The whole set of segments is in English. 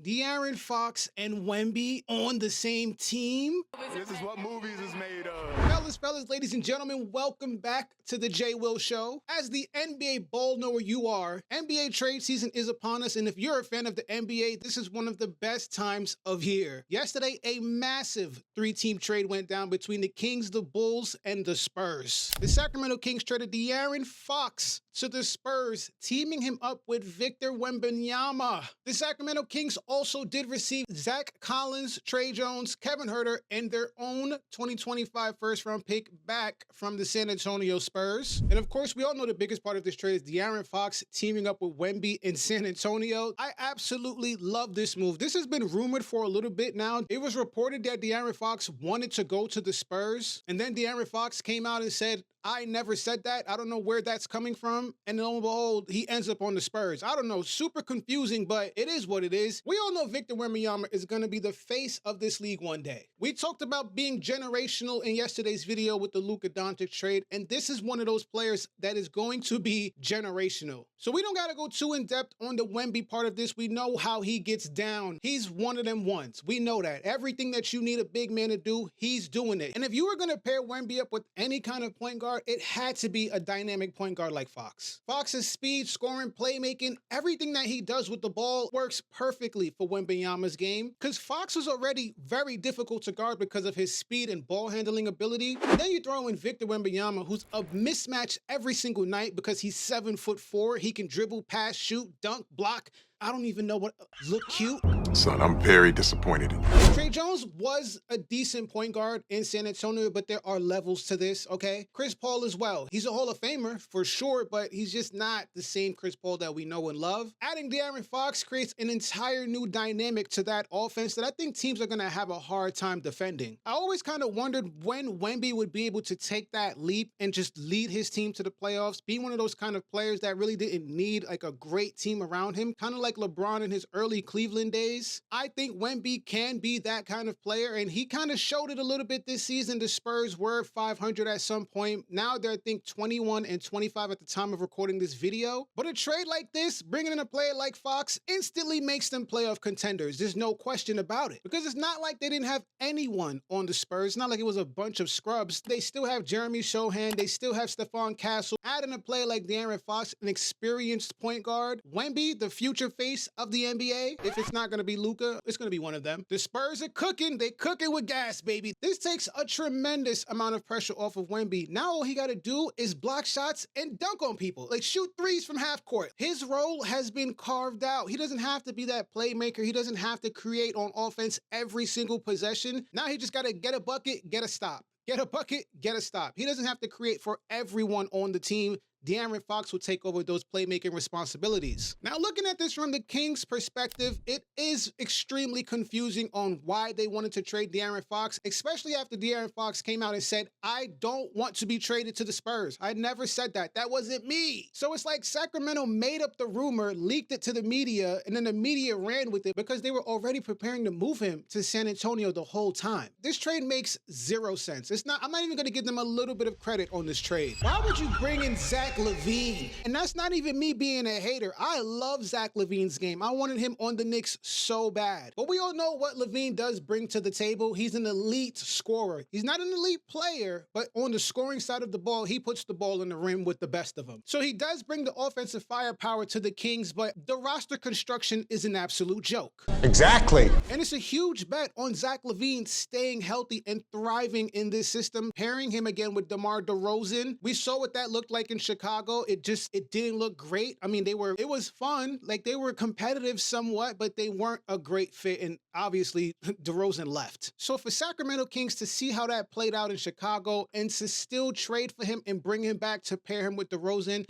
De'Aaron Fox and Wemby on the same team? This is what movies is made of. Fellas, ladies and gentlemen, welcome back to the J. Will Show. As the NBA ball knower you are, NBA trade season is upon us, and if you're a fan of the NBA, this is one of the best times of year. Yesterday, a massive three-team trade went down between the Kings, the Bulls, and the Spurs. The Sacramento Kings traded De'Aaron Fox to the Spurs, teaming him up with Victor Wembanyama. The Sacramento Kings also did receive Zach Collins, Trey Jones, Kevin Huerter, and their own 2025 first-round pick back from the San Antonio Spurs. And of course, we all know the biggest part of this trade is De'Aaron Fox teaming up with Wemby in San Antonio. I absolutely love this move. This has been rumored for a little bit now. It was reported that De'Aaron Fox wanted to go to the Spurs, and then De'Aaron Fox came out and said, I never said that. I don't know where that's coming from. And lo and behold, he ends up on the Spurs. I don't know, super confusing, but it is what it is. We all know Victor Wembanyama is going to be the face of this league one day. We talked about being generational in yesterday's video with the Luka Doncic trade, and this is one of those players that is going to be generational. So we don't got to go too in depth on the Wemby part of this. We know how he gets down. He's one of them ones. We know that. Everything that you need a big man to do, he's doing it. And if you were going to pair Wemby up with any kind of point guard, it had to be a dynamic point guard like Fox. Fox's speed, scoring, playmaking, everything that he does with the ball works perfectly for Wembanyama's game, because Fox was already very difficult to guard because of his speed and ball handling ability. And then you throw in Victor Wembanyama, who's a mismatch every single night because he's 7'4". He can dribble, pass, shoot, dunk, block. I don't even know what, look cute. Son, I'm very disappointed in you. Trey Jones was a decent point guard in San Antonio, but there are levels to this, okay? Chris Paul as well. He's a Hall of Famer for sure, but he's just not the same Chris Paul that we know and love. Adding De'Aaron Fox creates an entire new dynamic to that offense that I think teams are gonna have a hard time defending. I always kind of wondered when Wemby would be able to take that leap and just lead his team to the playoffs, be one of those kind of players that really didn't need like a great team around him, kind of like LeBron in his early Cleveland days. I think Wemby can be that kind of player, and he kind of showed it a little bit this season. The Spurs were 500 at some point. Now they're, I think, 21 and 25 at the time of recording this video. But a trade like this, bringing in a player like Fox, instantly makes them playoff contenders. There's no question about it. Because it's not like they didn't have anyone on the Spurs. It's not like it was a bunch of scrubs. They still have Jeremy Sohan. They still have Stephon Castle. Adding a player like De'Aaron Fox, an experienced point guard. Wemby, the future face of the NBA. If it's not going to be Luka, it's going to be one of them. The Spurs are cooking. They cooking with gas, baby. This takes a tremendous amount of pressure off of Wemby. Now all he got to do is block shots and dunk on people. Like shoot threes from half court. His role has been carved out. He doesn't have to be that playmaker. He doesn't have to create on offense every single possession. Now he just got to get a bucket, get a stop. Get a bucket, get a stop. He doesn't have to create for everyone on the team. De'Aaron Fox will take over those playmaking responsibilities. Now, looking at this from the Kings' perspective, it is extremely confusing on why they wanted to trade De'Aaron Fox, especially after De'Aaron Fox came out and said, I don't want to be traded to the Spurs. I never said that. That wasn't me. So it's like Sacramento made up the rumor, leaked it to the media, and then the media ran with it because they were already preparing to move him to San Antonio the whole time. This trade makes zero sense. I'm not even going to give them a little bit of credit on this trade. Why would you bring in Zach LaVine? And that's not even me being a hater. I love Zach LaVine's game. I wanted him on the Knicks so bad. But we all know what LaVine does bring to the table. He's an elite scorer. He's not an elite player, but on the scoring side of the ball, he puts the ball in the rim with the best of them. So he does bring the offensive firepower to the Kings, but the roster construction is an absolute joke. Exactly. And it's a huge bet on Zach LaVine staying healthy and thriving in this system, pairing him again with DeMar DeRozan. We saw what that looked like in Chicago. It didn't look great. I mean, it was fun. Like they were competitive somewhat, but they weren't a great fit. And obviously DeRozan left. So for Sacramento Kings to see how that played out in Chicago and to still trade for him and bring him back to pair him with DeRozan.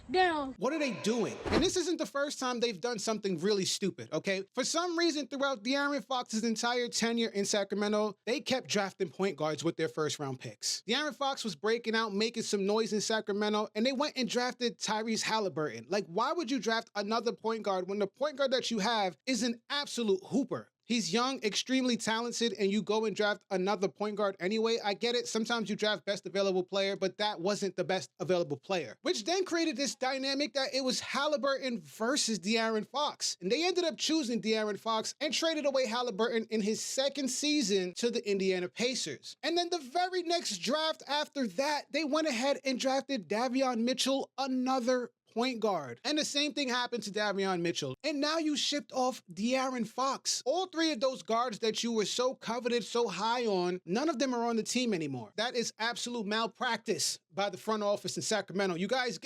Down. What are they doing? And this isn't the first time they've done something really stupid, okay? For some reason, throughout De'Aaron Fox's entire tenure in Sacramento, they kept drafting point guards with their first-round picks. De'Aaron Fox was breaking out, making some noise in Sacramento, and they went and drafted Tyrese Halliburton. Like, why would you draft another point guard when the point guard that you have is an absolute hooper? He's young, extremely talented, and you go and draft another point guard anyway. I get it. Sometimes you draft best available player, but that wasn't the best available player, which then created this dynamic that it was Halliburton versus De'Aaron Fox. And they ended up choosing De'Aaron Fox and traded away Halliburton in his second season to the Indiana Pacers. And then the very next draft after that, they went ahead and drafted Davion Mitchell, another point guard. And the same thing happened to Davion Mitchell. And now you shipped off De'Aaron Fox. All three of those guards that you were so coveted, so high on, none of them are on the team anymore. That is absolute malpractice by the front office in Sacramento. You guys,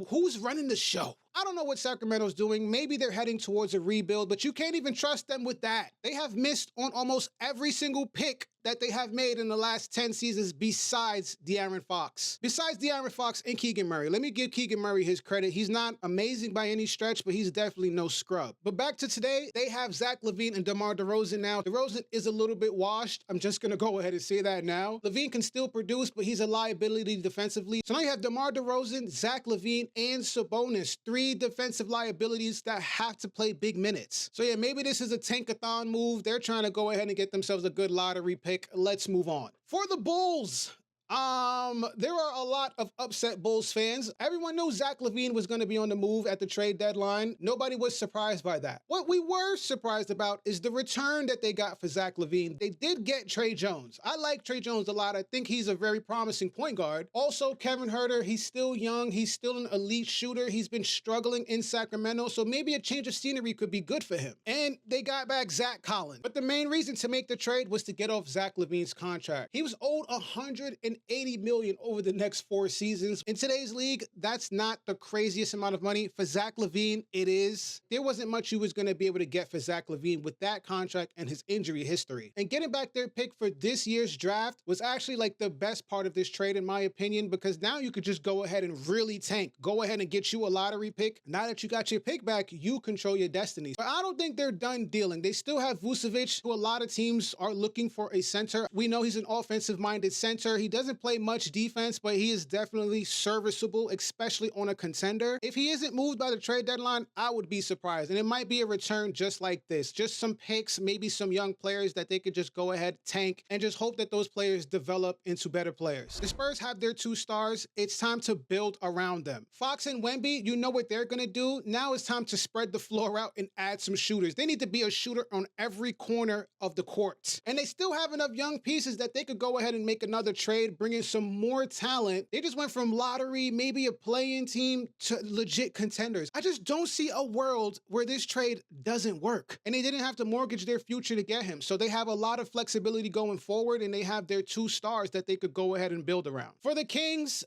who's running the show? I don't know what Sacramento's doing. Maybe they're heading towards a rebuild, but you can't even trust them with that. They have missed on almost every single pick that they have made in the last 10 seasons besides De'Aaron Fox. Besides De'Aaron Fox and Keegan Murray. Let me give Keegan Murray his credit. He's not amazing by any stretch, but he's definitely no scrub. But back to today, they have Zach LaVine and DeMar DeRozan now. DeRozan is a little bit washed. I'm just going to go ahead and say that now. LaVine can still produce, but he's a liability defensively. So now you have DeMar DeRozan, Zach LaVine, and Sabonis. Three defensive liabilities that have to play big minutes. So yeah, maybe this is a tankathon move. They're trying to go ahead and get themselves a good lottery pick. Let's move on. For the Bulls, there are a lot of upset Bulls fans. Everyone knew Zach LaVine was going to be on the move at the trade deadline. Nobody was surprised by that. What we were surprised about is the return that they got for Zach LaVine. They did get Trey Jones. I like Trey Jones a lot. I think he's a very promising point guard. Also, Kevin Huerter, he's still young. He's still an elite shooter. He's been struggling in Sacramento, so maybe a change of scenery could be good for him. And they got back Zach Collins. But the main reason to make the trade was to get off Zach LaVine's contract. He was owed $180 million over the next 4 seasons. In today's league, that's not the craziest amount of money. For Zach LaVine, it is. There wasn't much you was going to be able to get for Zach LaVine with that contract and his injury history. And getting back their pick for this year's draft was actually like the best part of this trade, in my opinion, because now you could just go ahead and really tank. Go ahead and get you a lottery pick. Now that you got your pick back, you control your destiny. But I don't think they're done dealing. They still have Vucevic, who a lot of teams are looking for a center. We know he's an offensive-minded center. He doesn't play much defense, but he is definitely serviceable, especially on a contender. If he isn't moved by the trade deadline, I would be surprised. And it might be a return just like this. Just some picks, maybe some young players that they could just go ahead, tank, and just hope that those players develop into better players. The Spurs have their 2 stars. It's time to build around them. Fox and Wemby, you know what they're going to do. Now it's time to spread the floor out and add some shooters. They need to be a shooter on every corner of the court. And they still have enough young pieces that they could go ahead and make another trade, bring in some more talent. They just went from lottery, maybe a play-in team, to legit contenders. I just don't see a world where this trade doesn't work. And they didn't have to mortgage their future to get him. So they have a lot of flexibility going forward, and they have their 2 stars that they could go ahead and build around. For the Kings,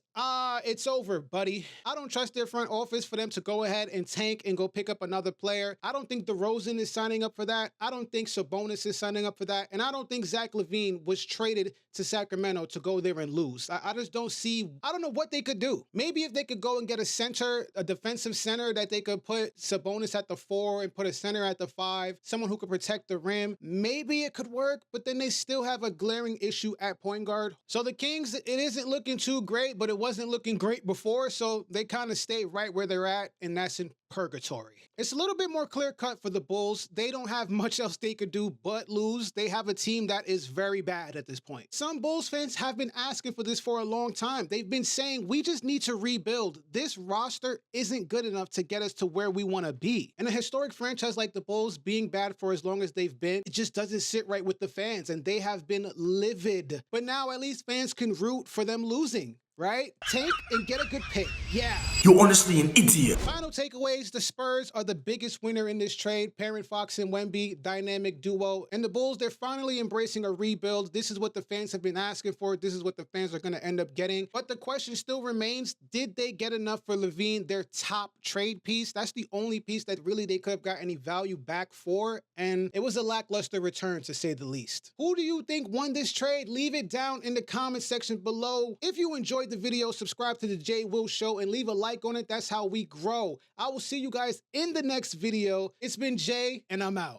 it's over, buddy. I don't trust their front office for them to go ahead and tank and go pick up another player. I don't think DeRozan is signing up for that. I don't think Sabonis is signing up for that. And I don't think Zach LaVine was traded to Sacramento to go there and lose. I just don't see, I don't know what they could do. Maybe if they could go and get a center, a defensive center that they could put Sabonis at the 4 and put a center at the 5, someone who could protect the rim, maybe it could work, but then they still have a glaring issue at point guard. So the Kings, it isn't looking too great, but it wasn't looking great before, so they kind of stay right where they're at, and that's in purgatory. It's a little bit more clear-cut for the Bulls. They don't have much else they could do but lose. They have a team that is very bad at this point. Some Bulls fans have been asking for this for a long time. They've been saying, we just need to rebuild. This roster isn't good enough to get us to where we want to be. And a historic franchise like the Bulls, being bad for as long as they've been, it just doesn't sit right with the fans, and they have been livid. But now at least fans can root for them losing. Right? Tank and get a good pick. Yeah. You're honestly an idiot. Final takeaways. The Spurs are the biggest winner in this trade. Pairing Fox and Wemby, dynamic duo. And the Bulls, they're finally embracing a rebuild. This is what the fans have been asking for. This is what the fans are going to end up getting. But the question still remains, did they get enough for LaVine, their top trade piece? That's the only piece that really they could have got any value back for. And it was a lackluster return, to say the least. Who do you think won this trade? Leave it down in the comment section below. If you enjoyed the video, subscribe to the J Will Show and leave a like on it. That's how we grow. I will see you guys in the next video. It's been Jay, and I'm out.